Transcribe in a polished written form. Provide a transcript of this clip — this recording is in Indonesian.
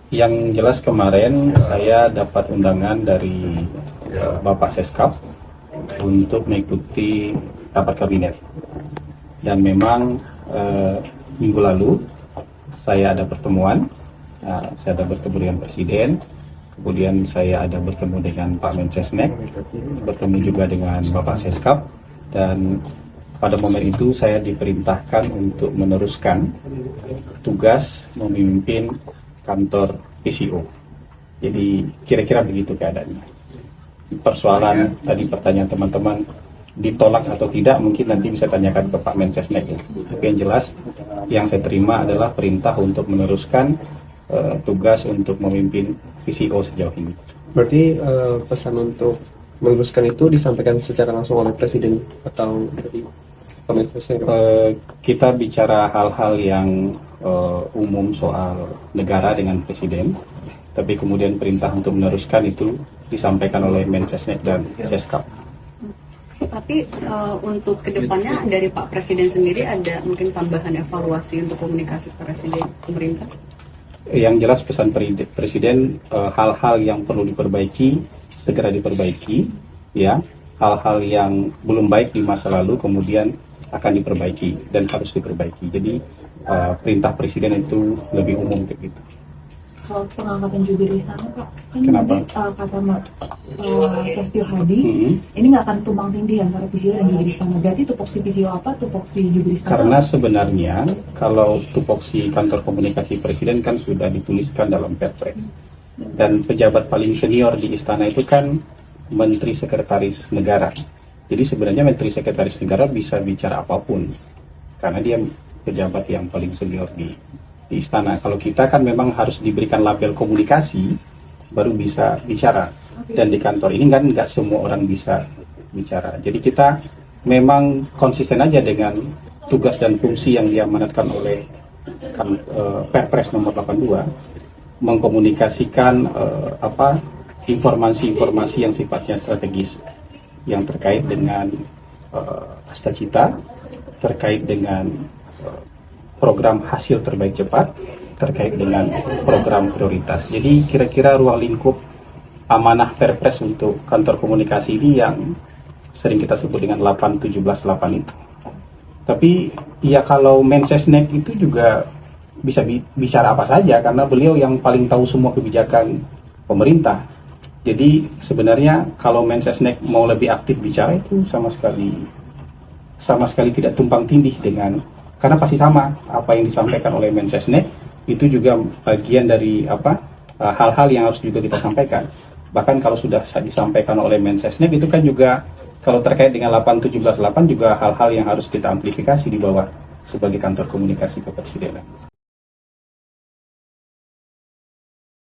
Yang jelas kemarin saya dapat undangan dari Bapak Seskap untuk mengikuti rapat kabinet. Dan memang minggu lalu saya ada pertemuan, saya ada bertemu dengan Presiden, kemudian saya ada bertemu dengan Pak Mensesnek, bertemu juga dengan Bapak Seskap, dan pada momen itu saya diperintahkan untuk meneruskan tugas memimpin kantor PCO. Jadi kira-kira begitu keadaannya. Persoalan tadi pertanyaan teman-teman ditolak atau tidak mungkin nanti bisa tanyakan ke Pak Mensesnek ya. Tapi yang jelas yang saya terima adalah perintah untuk meneruskan tugas untuk memimpin PCO sejauh ini. Berarti pesan untuk meneruskan itu disampaikan secara langsung oleh Presiden atau dari Pak Mensesnek? Kita bicara hal-hal yang umum soal negara dengan Presiden, tapi kemudian perintah untuk meneruskan itu disampaikan oleh Mensesnek dan Seskap. Tapi untuk kedepannya dari Pak Presiden sendiri ada mungkin tambahan evaluasi untuk komunikasi Presiden pemerintah? Yang jelas pesan Presiden, hal-hal yang perlu diperbaiki segera diperbaiki, ya. Hal-hal yang belum baik di masa lalu kemudian akan diperbaiki dan harus diperbaiki. Jadi perintah Presiden itu lebih umum begitu. Soal pengangkatan jubir di sana, Pak, kan Kenapa? tadi kata Prasetyo Hadi, ini nggak akan tumpang tindih antara PCO dan jubir istana. Berarti tupoksi PCO apa, tupoksi jubir istana? Karena sebenarnya kalau tupoksi kantor komunikasi Presiden kan sudah dituliskan dalam Perpres, dan pejabat paling senior di istana itu kan Menteri Sekretaris Negara. Jadi sebenarnya Menteri Sekretaris Negara bisa bicara apapun karena dia pejabat yang paling senior di istana. Kalau kita kan memang harus diberikan label komunikasi baru bisa bicara, dan di kantor ini kan nggak semua orang bisa bicara. Jadi kita memang konsisten aja dengan tugas dan fungsi yang diamanatkan oleh Perpres nomor 82, mengkomunikasikan informasi-informasi yang sifatnya strategis yang terkait dengan Asta Cita, terkait dengan program hasil terbaik cepat, terkait dengan program prioritas. Jadi kira-kira ruang lingkup amanah Perpres untuk kantor komunikasi ini yang sering kita sebut dengan 8-17-8 itu. Tapi ya kalau Mensesnek itu juga bisa bicara apa saja karena beliau yang paling tahu semua kebijakan pemerintah. Jadi sebenarnya kalau Mensesnek mau lebih aktif bicara itu sama sekali tidak tumpang tindih dengan, karena pasti sama apa yang disampaikan oleh Mensesnek itu juga bagian dari hal-hal yang harus juga kita sampaikan. Bahkan kalau sudah disampaikan oleh Mensesnek itu kan juga kalau terkait dengan 8-17-8 juga hal-hal yang harus kita amplifikasi di bawah sebagai kantor komunikasi kepresidenan.